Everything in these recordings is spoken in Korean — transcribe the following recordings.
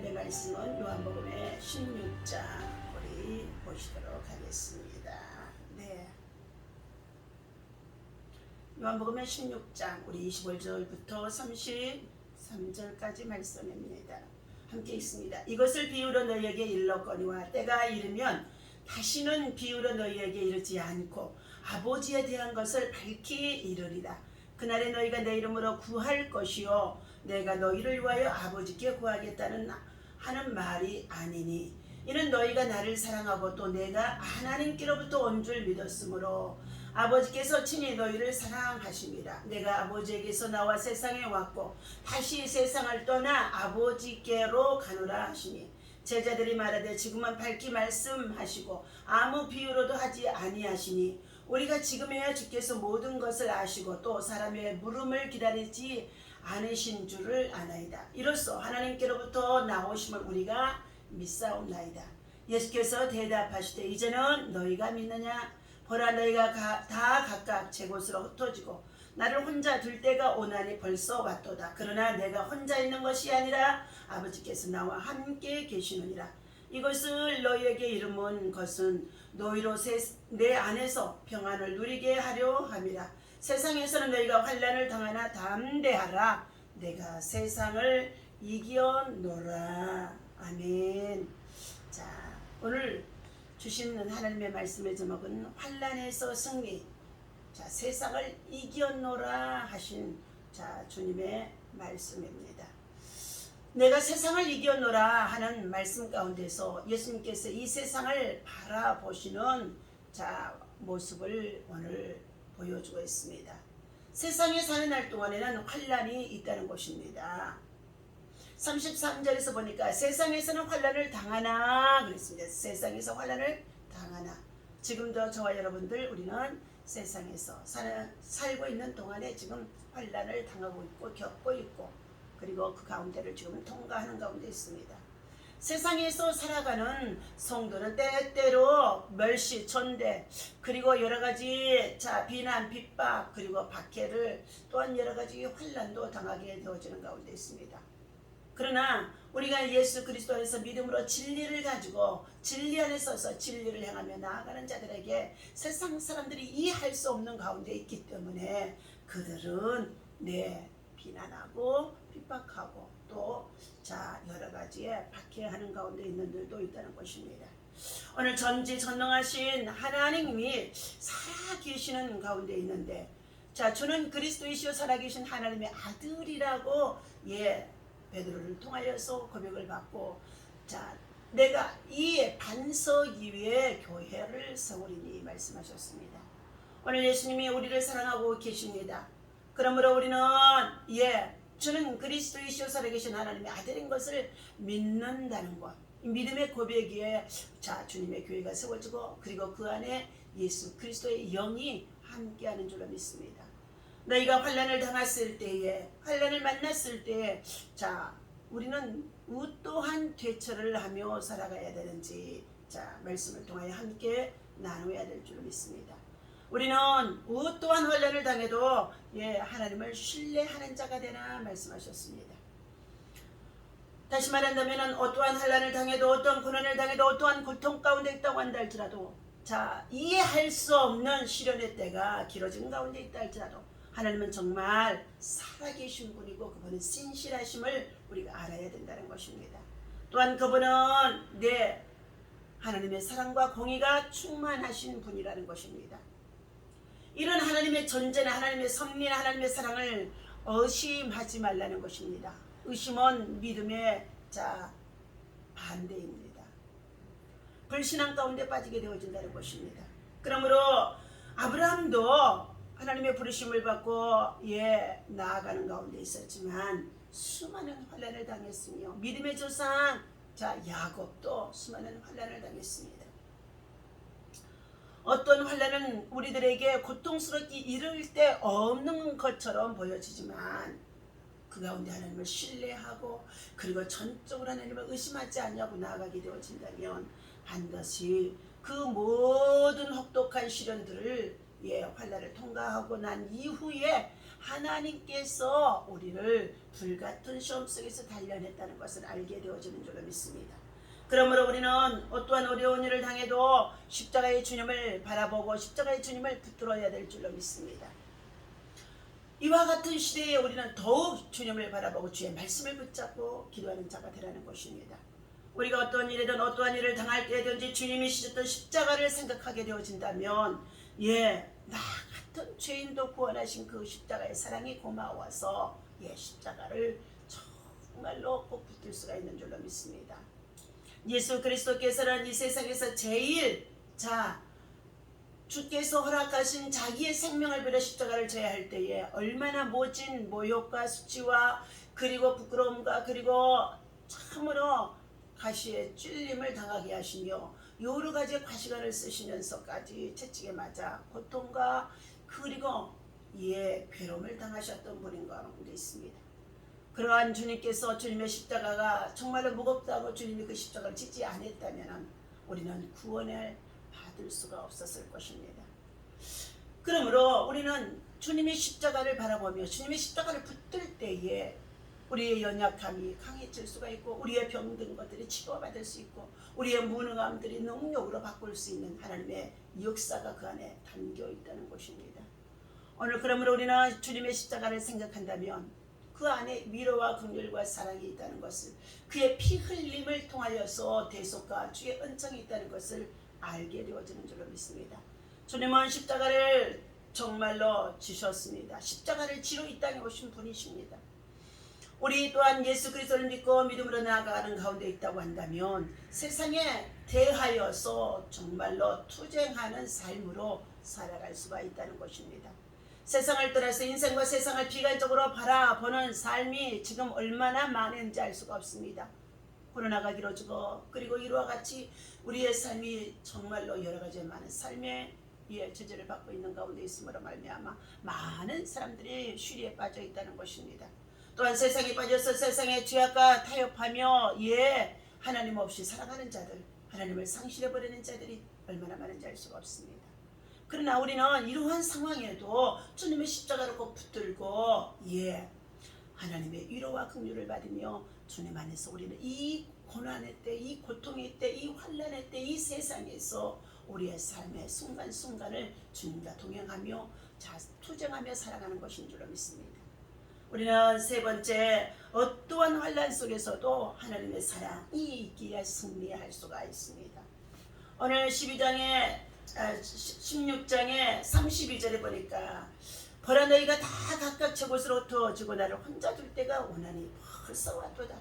하나님의 말씀은 요한복음의 16장 우리 보시도록 하겠습니다. 네. 요한복음의 16장 우리 25절부터 33절까지 말씀입니다. 함께 읽습니다. 이것을 비유로 너희에게 일렀거니와 때가 이르면 다시는 비유로 너희에게 이르지 않고 아버지에 대한 것을 밝히 이르리라. 그날에 너희가 내 이름으로 구할 것이요 내가 너희를 위하여 아버지께 구하겠다는 하는 말이 아니니 이는 너희가 나를 사랑하고 또 내가 하나님께로부터 온 줄 믿었으므로 아버지께서 친히 너희를 사랑하심이라. 내가 아버지에게서 나와 세상에 왔고 다시 세상을 떠나 아버지께로 가노라 하시니 제자들이 말하되 지금은 밝히 말씀하시고 아무 비유로도 하지 아니하시니 우리가 지금에야 주께서 모든 것을 아시고 또 사람의 물음을 기다리지 않으신 줄을 아나이다. 이로써 하나님께로부터 나오심을 우리가 믿사옵나이다. 예수께서 대답하시되 이제는 너희가 믿느냐? 보라 너희가 다 각각 제 곳으로 흩어지고 나를 혼자 둘 때가 오나니 벌써 왔도다. 그러나 내가 혼자 있는 것이 아니라 아버지께서 나와 함께 계시느니라. 이것을 너희에게 이름은 것은 너희로 내 안에서 평안을 누리게 하려 함이라. 세상에서는 너희가 환난을 당하나 담대하라. 내가 세상을 이겨노라. 아멘. 자, 오늘 주시는 하나님의 말씀의 제목은 환난에서 승리. 자, 세상을 이겨노라 하신 주님의 말씀입니다. 내가 세상을 이겨노라 하는 말씀 가운데서 예수님께서 이 세상을 바라보시는 모습을 오늘 보여주고 있습니다. 세상에 사는 날 동안에는 환난이 있다는 것입니다. 33절에서 보니까 세상에서는 환난을 당하나 그랬습니다. 세상에서 환난을 당하나. 지금도 저와 여러분들 우리는 세상에서 살고 있는 동안에 지금 환난을 당하고 있고 겪고 있고 그리고 그 가운데를 지금 통과하는 가운데 있습니다. 세상에서 살아가는 성도는 때때로 멸시, 천대, 그리고 여러가지 비난, 핍박, 그리고 박해를 또한 여러가지 환난도 당하게 되어지는 가운데 있습니다. 그러나 우리가 예수 그리스도 안에서 믿음으로 진리를 가지고 진리 안에 서서 진리를 행하며 나아가는 자들에게 세상 사람들이 이해할 수 없는 가운데 있기 때문에 그들은 비난하고 핍박하고 또 여러 가지의 박해하는 가운데 있는 들도 있다는 것입니다. 오늘 전지전능하신 하나님이 살아계시는 가운데 있는데 주는 그리스도이시요 살아계신 하나님의 아들이라고 베드로를 통하여서 고백을 받고 내가 이 반석 위에 교회를 세우리니 말씀하셨습니다. 오늘 예수님이 우리를 사랑하고 계십니다. 그러므로 우리는 주는 그리스도이시요 살아계신 하나님의 아들인 것을 믿는다는 것, 믿음의 고백에 주님의 교회가 세워지고 그리고 그 안에 예수 그리스도의 영이 함께하는 줄로 믿습니다. 너희가 환난을 당했을 때에 환난을 만났을 때에 우리는 어떠한 대처를 하며 살아가야 되는지 말씀을 통하여 함께 나누어야 될 줄로 믿습니다. 우리는 어떠한 환난을 당해도 하나님을 신뢰하는 자가 되나 말씀하셨습니다. 다시 말한다면 어떠한 환난을 당해도 어떠한 고난을 당해도 어떠한 고통 가운데 있다고 한다 할지라도 이해할 수 없는 시련의 때가 길어진 가운데 있다 할지라도 하나님은 정말 살아계신 분이고 그분은 신실하심을 우리가 알아야 된다는 것입니다. 또한 그분은 하나님의 사랑과 공의가 충만하신 분이라는 것입니다. 이런 하나님의 존재나 하나님의 섭리나 하나님의 사랑을 의심하지 말라는 것입니다. 의심은 믿음의 반대입니다. 불신앙 가운데 빠지게 되어진다는 것입니다. 그러므로 아브라함도 하나님의 부르심을 받고 나아가는 가운데 있었지만 수많은 환난을 당했으며 믿음의 조상 야곱도 수많은 환난을 당했습니다. 어떤 환난은 우리들에게 고통스럽게 이를 데 없는 것처럼 보여지지만 그 가운데 하나님을 신뢰하고 그리고 전적으로 하나님을 의심하지 않냐고 나아가게 되어진다면 반드시 그 모든 혹독한 시련들을 환난을 통과하고 난 이후에 하나님께서 우리를 불같은 시험 속에서 단련했다는 것을 알게 되어지는 줄로 믿습니다. 그러므로 우리는 어떠한 어려운 일을 당해도 십자가의 주님을 바라보고 십자가의 주님을 붙들어야 될 줄로 믿습니다. 이와 같은 시대에 우리는 더욱 주님을 바라보고 주의 말씀을 붙잡고 기도하는 자가 되라는 것입니다. 우리가 어떤 일이든 어떠한 일을 당할 때든지 주님이 지셨던 십자가를 생각하게 되어진다면 나 같은 죄인도 구원하신 그 십자가의 사랑이 고마워서 십자가를 정말로 꼭 붙들 수가 있는 줄로 믿습니다. 예수 그리스도께서는 이 세상에서 제일 주께서 허락하신 자기의 생명을 버려 십자가를 져야 할 때에 얼마나 모진 모욕과 수치와 그리고 부끄러움과 그리고 참으로 가시의 찔림을 당하게 하시며 여러 가지 과시간을 쓰시면서까지 채찍에 맞아 고통과 그리고 괴로움을 당하셨던 분인 가운데 있습니다. 그러한 주님께서 주님의 십자가가 정말로 무겁다고 주님이 그 십자가를 짓지 않았다면 우리는 구원을 받을 수가 없었을 것입니다. 그러므로 우리는 주님의 십자가를 바라보며 주님의 십자가를 붙들 때에 우리의 연약함이 강해질 수가 있고 우리의 병든 것들이 치료받을 수 있고 우리의 무능함들이 능력으로 바꿀 수 있는 하나님의 역사가 그 안에 담겨 있다는 것입니다. 오늘 그러므로 우리는 주님의 십자가를 생각한다면 그 안에 위로와 긍휼과 사랑이 있다는 것을 그의 피 흘림을 통하여서 대속과 주의 은총이 있다는 것을 알게 되어지는 줄로 믿습니다. 주님은 십자가를 정말로 지셨습니다. 십자가를 지러 이 땅에 오신 분이십니다. 우리 또한 예수 그리스도를 믿고 믿음으로 나아가는 가운데 있다고 한다면 세상에 대하여서 정말로 투쟁하는 삶으로 살아갈 수가 있다는 것입니다. 세상을 떠나서 인생과 세상을 비관적으로 바라보는 삶이 지금 얼마나 많은지 알 수가 없습니다. 코로나가 길어지고 그리고 이와 같이 우리의 삶이 정말로 여러 가지 많은 삶의 저주를 받고 있는 가운데 있음으로 말미암아 많은 사람들이 쉬리에 빠져 있다는 것입니다. 또한 세상에 빠져서 세상의 죄악과 타협하며 하나님 없이 살아가는 자들, 하나님을 상실해버리는 자들이 얼마나 많은지 알 수가 없습니다. 그러나 우리는 이러한 상황에도 주님의 십자가를 꼭 붙들고 하나님의 위로와 긍휼을 받으며 주님 안에서 우리는 이 고난의 때, 이 고통의 때, 이 환난의 때, 이 세상에서 우리의 삶의 순간순간을 주님과 동행하며 투쟁하며 살아가는 것인 줄로 믿습니다. 우리는 세 번째, 어떠한 환난 속에서도 하나님의 사랑이 있기에 승리할 수가 있습니다. 오늘 16장에 32절에 보니까 보라 너희가 다 각각 저곳으로 흩어지고 나를 혼자 둘 때가 오나니 벌써 왔도다.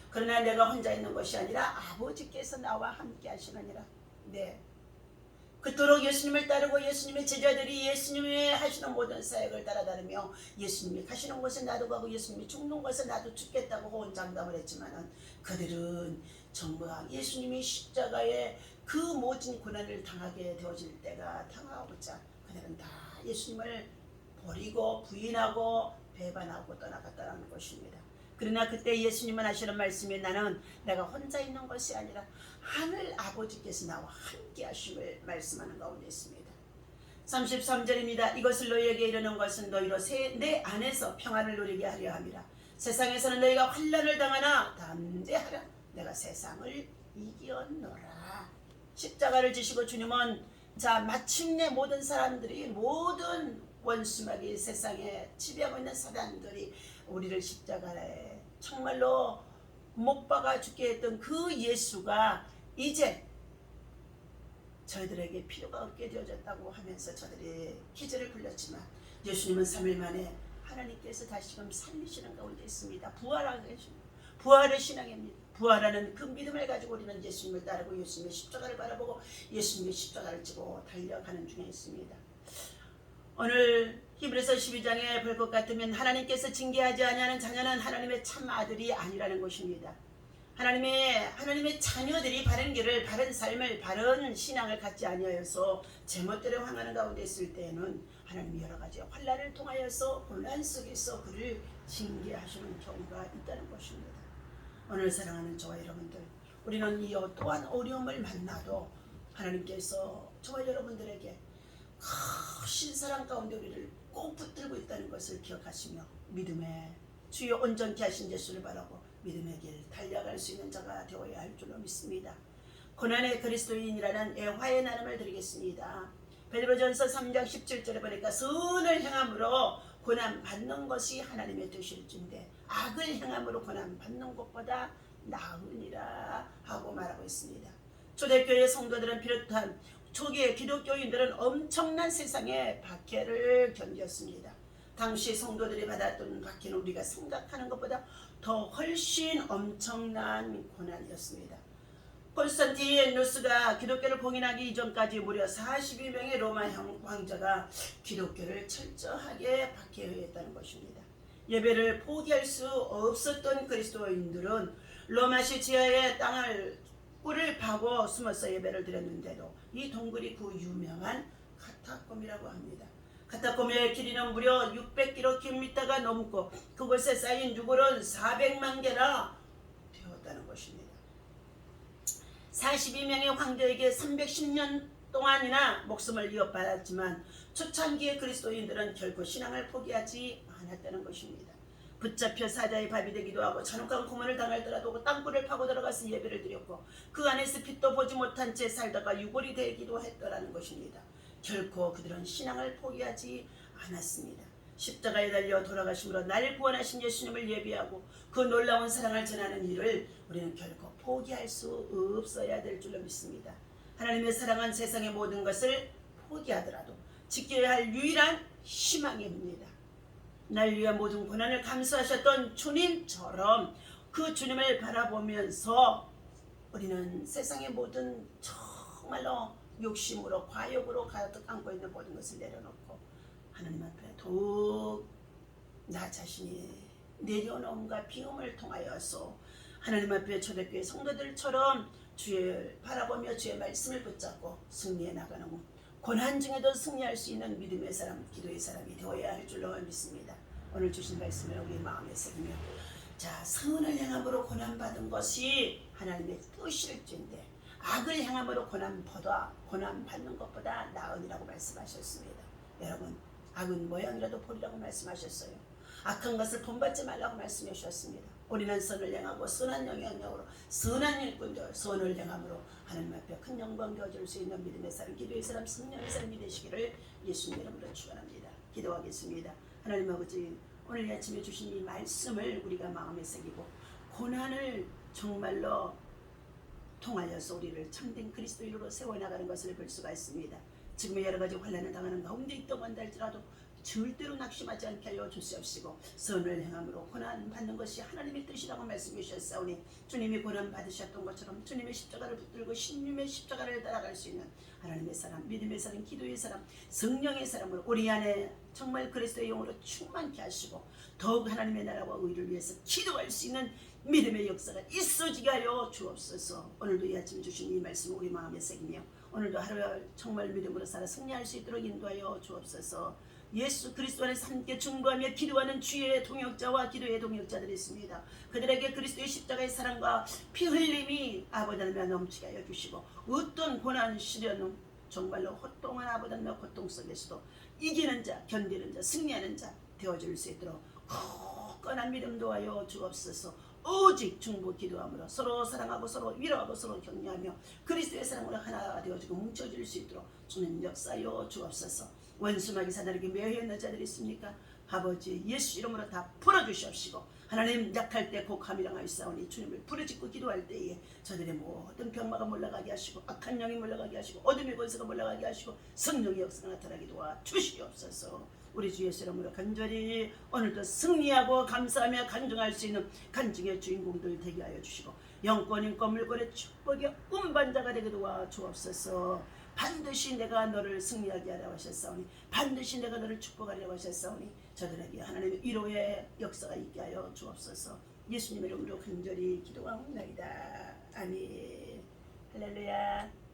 그러나 내가 혼자 있는 것이 아니라 아버지께서 나와 함께 하시느니라. 그토록 예수님을 따르고 예수님의 제자들이 예수님이 하시는 모든 사역을 따라다니며 예수님이 가시는 곳에 나도 가고 예수님이 죽는 곳에 나도 죽겠다고 호언장담을 했지만 그들은 정말 예수님이 십자가에 그 모진 고난을 당하게 되어질 때가 당하고자 그들은 다 예수님을 버리고 부인하고 배반하고 떠나갔다는 것입니다. 그러나 그때 예수님은 하시는 말씀이 나는 내가 혼자 있는 것이 아니라 하늘 아버지께서 나와 함께 하심을 말씀하는 가운데 있습니다. 33절입니다. 이것을 너희에게 이르는 것은 너희로 내 안에서 평안을 누리게 하려 함이라. 세상에서는 너희가 환난을 당하나 담대하라. 내가 세상을 이겼노라. 십자가를 지시고 주님은 마침내 모든 사람들이 모든 원수마귀 세상에 지배하고 있는 사단들이 우리를 십자가에 정말로 못 박아 죽게 했던 그 예수가 이제 저희들에게 필요가 없게 되어졌다고 하면서 저들이 기절을 불렸지만 예수님은 3일 만에 하나님께서 다시금 살리시는 가운데 있습니다. 부활의 신앙입니다. 부활하는 그 믿음을 가지고 우리는 예수님을 따르고 예수님의 십자가를 바라보고 예수님의 십자가를 지고 달려가는 중에 있습니다. 오늘 히브리서 12장에 볼 것 같으면 하나님께서 징계하지 아니하는 자녀는 하나님의 참 아들이 아니라는 것입니다. 하나님의 자녀들이 바른 길을, 바른 삶을, 바른 신앙을 갖지 아니하여서 제멋대로 행하는 가운데 있을 때에는 하나님이 여러 가지 환난을 통하여서 혼란 속에서 그를 징계하시는 경우가 있다는 것입니다. 오늘 사랑하는 저와 여러분들, 우리는 이 또한 어려움을 만나도 하나님께서 저와 여러분들에게 크신 사랑 가운데 우리를 꼭 붙들고 있다는 것을 기억하시며 믿음의 주여 온전케 하신 예수를 바라고 믿음의 길 달려갈 수 있는 자가 되어야 할 줄로 믿습니다. 고난의 그리스도인이라는 애화의 나눔을 드리겠습니다. 베드로전서 3장 17절에 보니까 선을 행함으로 고난 받는 것이 하나님의 뜻일진데 악을 행함으로 고난 받는 것보다 나으니라 하고 말하고 있습니다. 초대교회 성도들은 비롯한 초기의 기독교인들은 엄청난 세상의 박해를 견뎠습니다. 당시 성도들이 받았던 박해는 우리가 생각하는 것보다 더 훨씬 엄청난 고난이었습니다. 콘스탄티누스가 기독교를 봉인하기 이전까지 무려 42명의 로마 황제가 기독교를 철저하게 박해했다는 것입니다. 예배를 포기할 수 없었던 그리스도인들은 로마시 지하의 땅을 꿀을 파고 숨어서 예배를 드렸는데도 이 동굴이 그 유명한 카타콤이라고 합니다. 카타콤의 길이는 무려 600km가 넘고 그곳에 쌓인 유골은 400만 개나 되었다는 것입니다. 42명의 황제에게 310년 동안이나 목숨을 이어받았지만 초창기의 그리스도인들은 결코 신앙을 포기하지 않았다는 것입니다. 붙잡혀 사자의 밥이 되기도 하고 잔혹한 고문을 당할더라도 땅굴을 파고 들어가서 예배를 드렸고 그 안에서 빛도 보지 못한 채 살다가 유골이 되기도 했더라는 것입니다. 결코 그들은 신앙을 포기하지 않았습니다. 십자가에 달려 돌아가심으로 나를 구원하신 예수님을 예비하고 그 놀라운 사랑을 전하는 일을 우리는 결코 포기할 수 없어야 될 줄로 믿습니다. 하나님의 사랑은 세상의 모든 것을 포기하더라도 지켜야 할 유일한 희망입니다. 날 위한 모든 고난을 감수하셨던 주님처럼 그 주님을 바라보면서 우리는 세상의 모든 정말로 욕심으로 과욕으로 가득 안고 있는 모든 것을 내려놓고 하나님 앞에 더욱 나 자신이 내려놓음과 비움을 통하여서 하나님 앞에 초대교회 성도들처럼 주를 바라보며 주의 말씀을 붙잡고 승리해 나가는 고난 중에도 승리할 수 있는 믿음의 사람, 기도의 사람이 되어야 할 줄로 믿습니다. 오늘 주신 말씀을 우리 마음에 새기며 자, 선을 행함으로 고난받은 것이 하나님의 뜻일진데 악을 행함으로 고난받는 것보다 나으니라고 말씀하셨습니다. 여러분, 악은 모양이라도 보리라고 말씀하셨어요. 악한 것을 본받지 말라고 말씀해 주셨습니다. 우리는 선을 행하고 선한 영향력으로 선한 일꾼들 선을 행함으로 하나님 앞에 큰 영광 되어줄 수 있는 믿음의 사람, 기도의 사람, 성령의 사람이 되시기를 예수님 이름으로 축원합니다. 기도하겠습니다. 하나님 아버지, 오늘 아침에 주신 이 말씀을 우리가 마음에 새기고 고난을 정말로 통하여서 우리를 참된 그리스도인으로 세워나가는 것을 볼 수가 있습니다. 지금의 여러 가지 환난을 당하는 가운데 있다고 한다 할지라도 절대로 낙심하지 않게 하여 주시옵시고 선을 행함으로 고난 받는 것이 하나님의 뜻이라고 말씀해 주셨사오니 주님이 고난 받으셨던 것처럼 주님의 십자가를 붙들고 신님의 십자가를 따라갈 수 있는 하나님의 사람, 믿음의 사람, 기도의 사람, 성령의 사람으로 우리 안에 정말 그리스도의 영으로 충만케 하시고 더욱 하나님의 나라와 의를 위해서 기도할 수 있는 믿음의 역사가 있어지게 하여 주옵소서. 오늘도 이 아침 주신 이 말씀을 우리 마음에 새기며 오늘도 하루를 정말 믿음으로 살아 승리할 수 있도록 인도하여 주옵소서. 예수 그리스도 안에서 함께 중보하며 기도하는 주의 동역자와 기도의 동역자들이 있습니다. 그들에게 그리스도의 십자가의 사랑과 피 흘림이 아버지 하나님 넘치게 하여 주시고 어떤 고난 시련은 정말로 호통한 아버지 하나님의 고통 속에서도 이기는 자, 견디는 자, 승리하는 자 되어줄 수 있도록 굳건한 믿음 도하여 주옵소서. 오직 중보 기도함으로 서로 사랑하고 서로 위로하고 서로 격려하며 그리스도의 사랑으로 하나 되어지고 뭉쳐질 수 있도록 주님 역사여 주옵소서. 원수마귀 사단에게 매여 있는 자들이 있습니까? 아버지 예수 이름으로 다 풀어주시옵시고 하나님 약할 때 복함이랑 하였사오니 주님을 부르짖고 기도할 때에 저들의 모든 병마가 몰라가게 하시고 악한 영이 몰라가게 하시고 어둠의 권세가 몰라가게 하시고 성령의 역사가 나타나게 도와 주시옵소서. 우리 주 예수 이름으로 간절히 오늘도 승리하고 감사하며 간증할 수 있는 간증의 주인공들 되게 하여 주시고 영권 인권 물권의 축복의 운반자가 되게 도와 주옵소서. 반드시 내가 너를 승리하게 하려고 하셨사오니 반드시 내가 너를 축복하려고 하셨사오니 저들에게 하나님의 위로의 역사가 있게 하여 주옵소서. 예수님의 이름으로 간절히 기도하옵나이다. 아멘. 할렐루야.